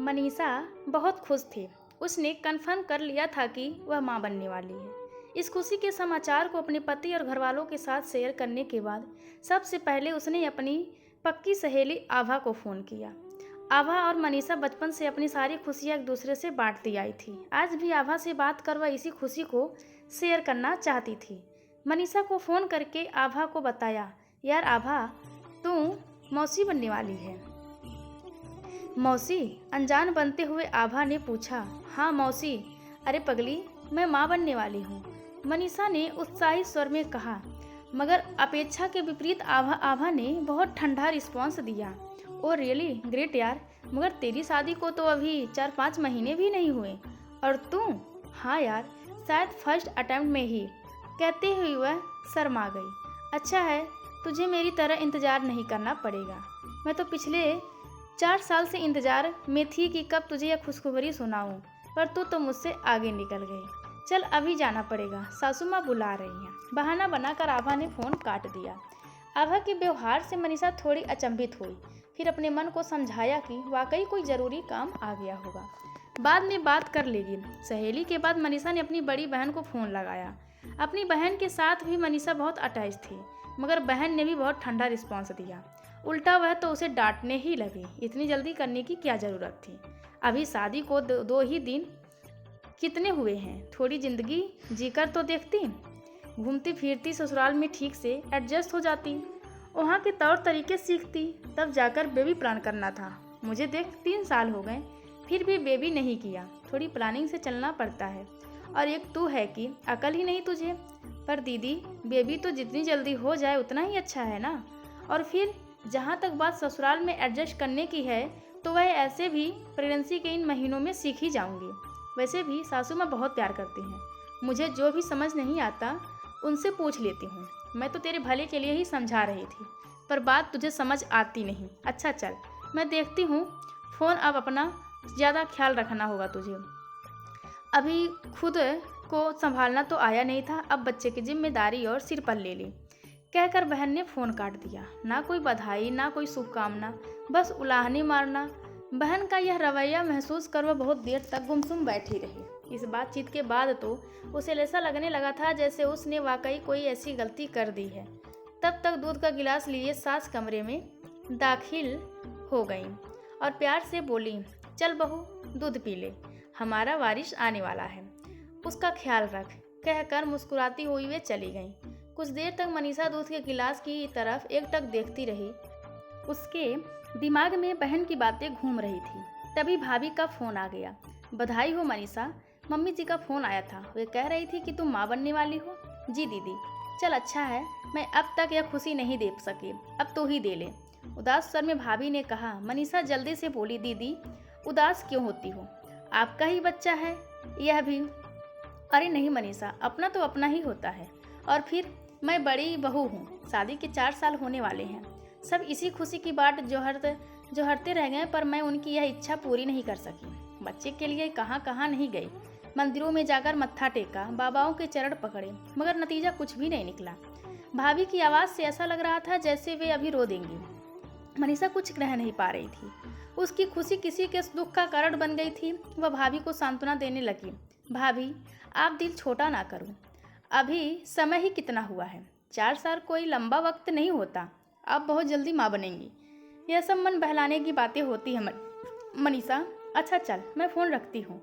मनीषा बहुत खुश थी। उसने कन्फर्म कर लिया था कि वह मां बनने वाली है। इस खुशी के समाचार को अपने पति और घरवालों के साथ शेयर करने के बाद सबसे पहले उसने अपनी पक्की सहेली आभा को फ़ोन किया। आभा और मनीषा बचपन से अपनी सारी खुशियां एक दूसरे से बांटती आई थी। आज भी आभा से बात कर वह इसी खुशी को शेयर करना चाहती थी। मनीषा को फ़ोन करके आभा को बताया, यार आभा, तू मौसी बनने वाली है। मौसी? अनजान बनते हुए आभा ने पूछा। हाँ मौसी। अरे पगली, मैं माँ बनने वाली हूँ, मनीषा ने उत्साहित स्वर में कहा। मगर अपेक्षा के विपरीत आभा ने बहुत ठंडा रिस्पॉन्स दिया। ओ रियली ग्रेट यार, मगर तेरी शादी को तो अभी 4-5 महीने भी नहीं हुए, और तू? हाँ यार, शायद फर्स्ट अटेम्प्ट में ही, कहते हुए वह शर्मा गई। अच्छा है, तुझे मेरी तरह इंतज़ार नहीं करना पड़ेगा। मैं तो पिछले 4 साल से इंतजार में थी कि कब तुझे यह खुशखबरी सुनाऊं, पर तू तो मुझसे आगे निकल गई। चल अभी जाना पड़ेगा, सासू माँ बुला रही हैं। बहाना बनाकर आभा ने फ़ोन काट दिया। आभा के व्यवहार से मनीषा थोड़ी अचंभित हुई, फिर अपने मन को समझाया कि वाकई कोई ज़रूरी काम आ गया होगा, बाद में बात कर लेगी। सहेली के बाद मनीषा ने अपनी बड़ी बहन को फ़ोन लगाया। अपनी बहन के साथ भी मनीषा बहुत अटैच थी, मगर बहन ने भी बहुत ठंडा रिस्पॉन्स दिया। उल्टा वह तो उसे डांटने ही लगी। इतनी जल्दी करने की क्या ज़रूरत थी? अभी शादी को दो ही दिन कितने हुए हैं, थोड़ी ज़िंदगी जीकर तो देखती। घूमती फिरती ससुराल में ठीक से एडजस्ट हो जाती, वहाँ के तौर तरीके सीखती, तब जाकर बेबी प्लान करना था। मुझे देख 3 साल हो गए, फिर भी बेबी नहीं किया। थोड़ी प्लानिंग से चलना पड़ता है। और एक तू है कि अकल ही नहीं तुझे। पर दीदी, बेबी तो जितनी जल्दी हो जाए उतना ही अच्छा है ना। और फिर जहाँ तक बात ससुराल में एडजस्ट करने की है, तो वह ऐसे भी प्रेगनेंसी के इन महीनों में सीख ही जाऊंगी। वैसे भी सासू माँ बहुत प्यार करती हैं। मुझे जो भी समझ नहीं आता उनसे पूछ लेती हूँ। मैं तो तेरे भले के लिए ही समझा रही थी, पर बात तुझे समझ आती नहीं। अच्छा चल, मैं देखती हूँ फ़ोन। अब अपना ज़्यादा ख्याल रखना होगा तुझे। अभी खुद को संभालना तो आया नहीं था, अब बच्चे की जिम्मेदारी और सिर पर ले ली, कहकर बहन ने फ़ोन काट दिया। ना कोई बधाई, ना कोई शुभकामना, बस उलाहने मारना। बहन का यह रवैया महसूस कर वह बहुत देर तक गुमसुम बैठी रही। इस बातचीत के बाद तो उसे ऐसा लगने लगा था जैसे उसने वाकई कोई ऐसी गलती कर दी है। तब तक दूध का गिलास लिए सास कमरे में दाखिल हो गई और प्यार से बोली, चल बहू, दूध पी ले, हमारा वारिस आने वाला है, उसका ख्याल रख, कहकर मुस्कुराती हुई वे चली गईं। कुछ देर तक मनीषा दूध के गिलास की तरफ एकटक देखती रही। उसके दिमाग में बहन की बातें घूम रही थी। तभी भाभी का फ़ोन आ गया। बधाई हो मनीषा, मम्मी जी का फ़ोन आया था, वे कह रही थी कि तुम माँ बनने वाली हो। जी दीदी। चल अच्छा है, मैं अब तक यह खुशी नहीं दे सकी, अब तो ही दे ले, उदास स्वर में भाभी ने कहा। मनीषा जल्दी से बोली, दीदी उदास क्यों होती हो, आपका ही बच्चा है यह भी। अरे नहीं मनीषा, अपना तो अपना ही होता है, और फिर मैं बड़ी बहू हूँ, शादी के 4 साल होने वाले हैं। सब इसी खुशी की बाट जोहरते रह गए, पर मैं उनकी यह इच्छा पूरी नहीं कर सकी। बच्चे के लिए कहाँ कहाँ नहीं गई, मंदिरों में जाकर मत्था टेका, बाबाओं के चरण पकड़े, मगर नतीजा कुछ भी नहीं निकला। भाभी की आवाज़ से ऐसा लग रहा था जैसे वे अभी रो देंगी। मनीषा कुछ कह नहीं पा रही थी। उसकी खुशी किसी के दुख का कारण बन गई थी। वह भाभी को सांत्वना देने लगी। भाभी, आप दिल छोटा ना करो, अभी समय ही कितना हुआ है, 4 साल कोई लंबा वक्त नहीं होता, आप बहुत जल्दी माँ बनेंगी। यह सब मन बहलाने की बातें होती हैं मनीषा। अच्छा चल, मैं फ़ोन रखती हूँ।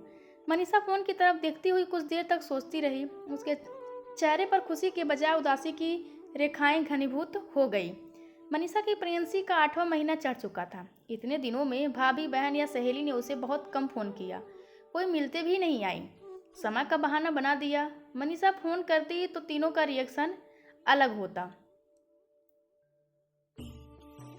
मनीषा फ़ोन की तरफ देखती हुई कुछ देर तक सोचती रही। उसके चेहरे पर खुशी के बजाय उदासी की रेखाएं घनीभूत हो गई। मनीषा की प्रेगनेंसी का 8वां महीना चढ़ चुका था। इतने दिनों में भाभी, बहन या सहेली ने उसे बहुत कम फ़ोन किया, कोई मिलते भी नहीं आई। समय का बहाना बना दिया। मनीषा फ़ोन करती तो तीनों का रिएक्शन अलग होता।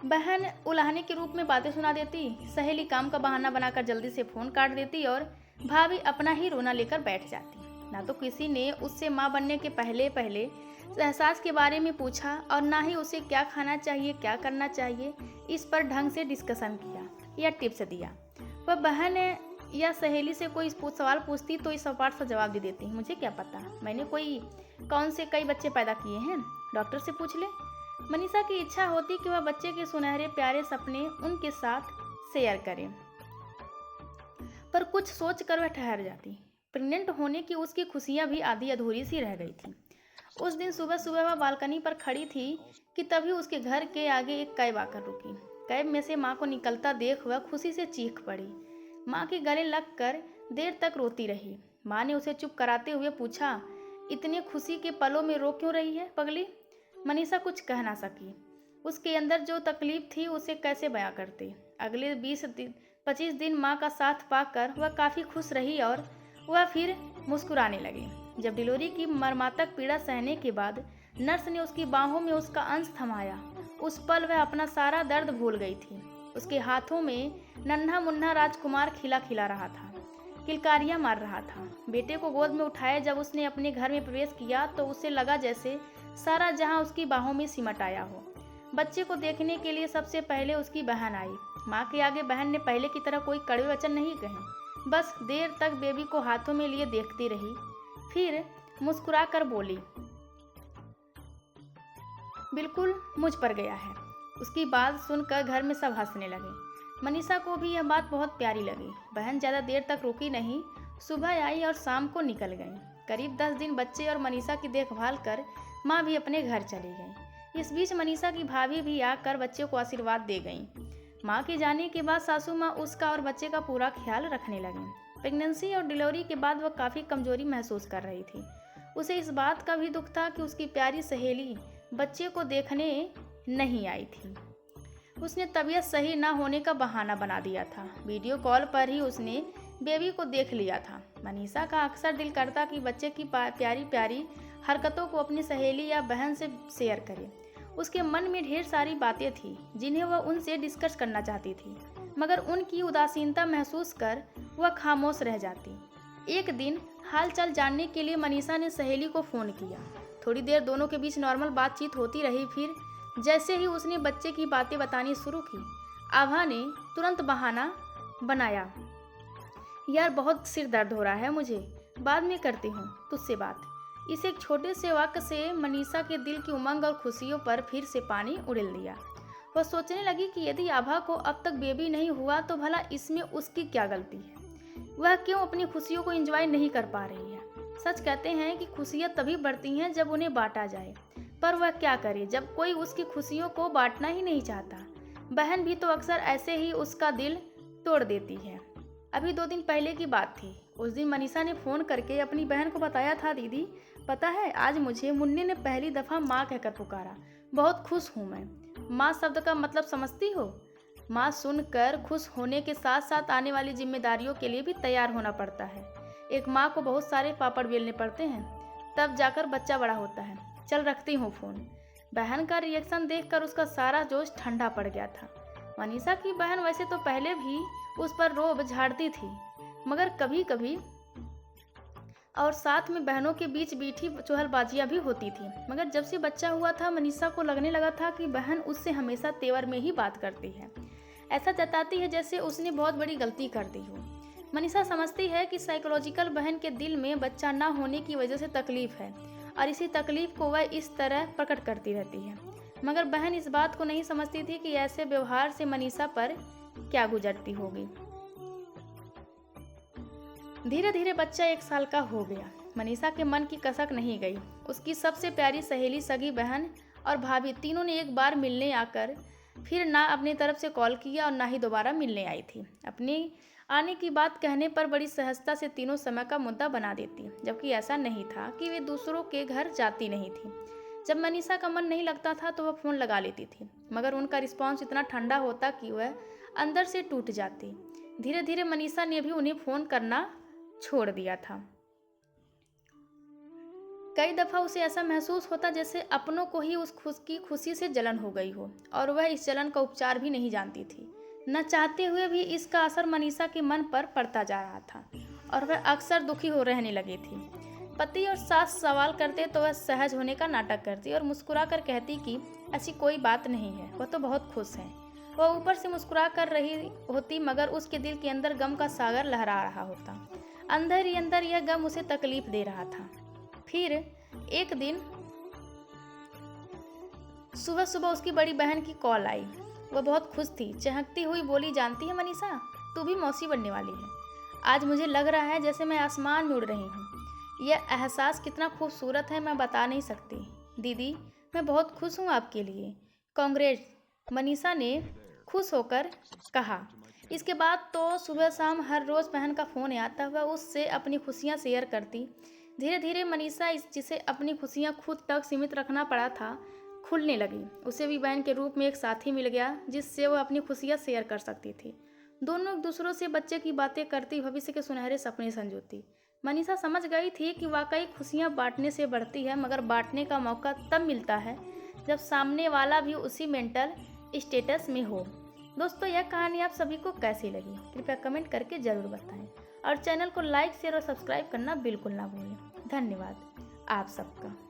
बहन उलाहने के रूप में बातें सुना देती, सहेली काम का बहाना बनाकर जल्दी से फ़ोन काट देती, और भाभी अपना ही रोना लेकर बैठ जाती। ना तो किसी ने उससे माँ बनने के पहले एहसास के बारे में पूछा, और ना ही उसे क्या खाना चाहिए, क्या करना चाहिए, इस पर ढंग से डिस्कशन किया या टिप्स दिया। वह बहन या सहेली से कोई सवाल पूछती तो इस सपाट सा जवाब दे देती, मुझे क्या पता, मैंने कौन से कई बच्चे पैदा किए हैं, डॉक्टर से पूछ ले। मनीषा की इच्छा होती कि वह बच्चे के सुनहरे प्यारे सपने उनके साथ शेयर करें। पर कुछ सोच कर वह ठहर जाती। प्रेग्नेंट होने की उसकी खुशियाँ भी आधी अधूरी सी रह गई थी। उस दिन सुबह सुबह वह बालकनी पर खड़ी थी कि तभी उसके घर के आगे एक कैब आकर रुकी। कैब में से माँ को निकलता देख वह खुशी से चीख पड़ी। माँ के गले लग कर देर तक रोती रही। माँ ने उसे चुप कराते हुए पूछा, इतने खुशी के पलों में रो क्यों रही है पगली? मनीषा कुछ कह ना सकी। उसके अंदर जो तकलीफ थी उसे कैसे बयां करते। अगले 25 दिन माँ का साथ पाकर वह काफ़ी खुश रही और वह फिर मुस्कुराने लगी। जब डिलीवरी की मर्मांतक पीड़ा सहने के बाद नर्स ने उसकी बाहों में उसका अंश थमाया, उस पल वह अपना सारा दर्द भूल गई थी। उसके हाथों में नन्हा मुन्ना राजकुमार खिला खिला रहा था, किलकारियाँ मार रहा था। बेटे को गोद में उठाए जब उसने अपने घर में प्रवेश किया तो उसे लगा जैसे सारा जहां उसकी बाहों में सिमट आया हो। बच्चे को देखने के लिए सबसे पहले उसकी बहन आई। माँ के आगे बहन ने पहले की तरह कोई कड़वे वचन नहीं कहे, बस देर तक बेबी को हाथों में लिए देखती रही। फिर मुस्कुरा कर बोली, बिल्कुल मुझ पर गया है। उसकी बात सुनकर घर में सब हंसने लगे। मनीषा को भी यह बात बहुत प्यारी लगी। बहन ज़्यादा देर तक रुकी नहीं, सुबह आई और शाम को निकल गई। करीब 10 दिन बच्चे और मनीषा की देखभाल कर माँ भी अपने घर चली गई। इस बीच मनीषा की भाभी भी आकर बच्चे को आशीर्वाद दे गईं। माँ के जाने के बाद सासू माँ उसका और बच्चे का पूरा ख्याल रखने लगीं। प्रेगनेंसी और डिलीवरी के बाद वह काफ़ी कमजोरी महसूस कर रही थी। उसे इस बात का भी दुख था कि उसकी प्यारी सहेली बच्चे को देखने नहीं आई थी। उसने तबीयत सही ना होने का बहाना बना दिया था। वीडियो कॉल पर ही उसने बेबी को देख लिया था। मनीषा का अक्सर दिल करता कि बच्चे की प्यारी प्यारी हरकतों को अपनी सहेली या बहन से शेयर करे। उसके मन में ढेर सारी बातें थी जिन्हें वह उनसे डिस्कस करना चाहती थी, मगर उनकी उदासीनता महसूस कर वह खामोश रह जाती। एक दिन हालचाल जानने के लिए मनीषा ने सहेली को फ़ोन किया। थोड़ी देर दोनों के बीच नॉर्मल बातचीत होती रही। फिर जैसे ही उसने बच्चे की बातें बतानी शुरू की, आभा ने तुरंत बहाना बनाया, यार बहुत सिर दर्द हो रहा है मुझे, बाद में करती हूँ तुझसे बात। इस एक छोटे से वाक्य से मनीषा के दिल की उमंग और खुशियों पर फिर से पानी उड़ेल दिया। वह सोचने लगी कि यदि आभा को अब तक बेबी नहीं हुआ तो भला इसमें उसकी क्या गलती है? वह क्यों अपनी खुशियों को एंजॉय नहीं कर पा रही है? सच कहते हैं कि खुशियाँ तभी बढ़ती हैं जब उन्हें बांटा जाए, पर वह क्या करे जब कोई उसकी खुशियों को बांटना ही नहीं चाहता। बहन भी तो अक्सर ऐसे ही उसका दिल तोड़ देती है। अभी 2 दिन पहले की बात थी। उस दिन मनीषा ने फ़ोन करके अपनी बहन को बताया था, दीदी पता है आज मुझे मुन्ने ने पहली दफ़ा माँ कहकर पुकारा, बहुत खुश हूँ मैं। माँ शब्द का मतलब समझती हो? माँ सुनकर खुश होने के साथ साथ आने वाली जिम्मेदारियों के लिए भी तैयार होना पड़ता है। एक माँ को बहुत सारे पापड़ बेलने पड़ते हैं, तब जाकर बच्चा बड़ा होता है। चल रखती हूँ फ़ोन। बहन का रिएक्शन देखकर उसका सारा जोश ठंडा पड़ गया था। मनीषा की बहन वैसे तो पहले भी उस पर रोब झाड़ती थी, मगर कभी कभी और साथ में बहनों के बीच मीठी चुहलबाजियाँ भी होती थी। मगर जब से बच्चा हुआ था मनीषा को लगने लगा था कि बहन उससे हमेशा तेवर में ही बात करती है, ऐसा जताती है जैसे उसने बहुत बड़ी गलती कर दी हो। मनीषा समझती है कि साइकोलॉजिकल बहन के दिल में बच्चा ना होने की वजह से तकलीफ है और इसी तकलीफ को वह इस तरह प्रकट करती रहती है। मगर बहन इस बात को नहीं समझती थी कि ऐसे व्यवहार से मनीषा पर क्या गुजरती होगी। धीरे धीरे बच्चा 1 साल का हो गया। मनीषा के मन की कसक नहीं गई। उसकी सबसे प्यारी सहेली, सगी बहन और भाभी तीनों ने एक बार मिलने आकर फिर ना अपनी तरफ से कॉल किया और ना ही दोबारा मिलने आई थी। अपनी आने की बात कहने पर बड़ी सहजता से तीनों समय का मुद्दा बना देती, जबकि ऐसा नहीं था कि वे दूसरों के घर जाती नहीं थी। जब मनीषा का मन नहीं लगता था तो वह फ़ोन लगा लेती थी, मगर उनका रिस्पॉन्स इतना ठंडा होता कि वह अंदर से टूट जाती। धीरे धीरे मनीषा ने भी उन्हें फ़ोन करना छोड़ दिया था। कई दफ़ा उसे ऐसा महसूस होता जैसे अपनों को ही उस खुशी से जलन हो गई हो और वह इस जलन का उपचार भी नहीं जानती थी। न चाहते हुए भी इसका असर मनीषा के मन पर पड़ता जा रहा था और वह अक्सर दुखी हो रहने लगी थी। पति और सास सवाल करते तो वह सहज होने का नाटक करती और मुस्कुरा कर कहती कि ऐसी कोई बात नहीं है, वह तो बहुत खुश है। वह ऊपर से मुस्कुरा कर रही होती मगर उसके दिल के अंदर गम का सागर लहरा रहा होता। अंदर ही अंदर यह गम उसे तकलीफ दे रहा था। फिर एक दिन सुबह सुबह उसकी बड़ी बहन की कॉल आई। वह बहुत खुश थी, चहकती हुई बोली, जानती है मनीषा, तू भी मौसी बनने वाली है। आज मुझे लग रहा है जैसे मैं आसमान में उड़ रही हूँ। यह एहसास कितना खूबसूरत है, मैं बता नहीं सकती। दीदी, मैं बहुत खुश हूँ आपके लिए। कांग्रेस, मनीषा ने खुश होकर कहा। इसके बाद तो सुबह शाम हर रोज़ बहन का फ़ोन आता, वह उससे अपनी खुशियाँ शेयर करती। धीरे धीरे मनीषा जिसे अपनी खुशियाँ खुद तक सीमित रखना पड़ा था, खुलने लगी। उसे भी बहन के रूप में एक साथी मिल गया जिससे वह अपनी खुशियाँ शेयर कर सकती थी। दोनों एक दूसरों से बच्चे की बातें करती, भविष्य के सुनहरे सपने संजोती। मनीषा समझ गई थी कि वाकई खुशियाँ बांटने से बढ़ती है, मगर बांटने का मौका तब मिलता है जब सामने वाला भी उसी मेंटल स्टेटस में हो। दोस्तों, यह कहानी आप सभी को कैसी लगी कृपया कमेंट करके ज़रूर बताएं और चैनल को लाइक शेयर और सब्सक्राइब करना बिल्कुल ना भूलें। धन्यवाद आप सबका।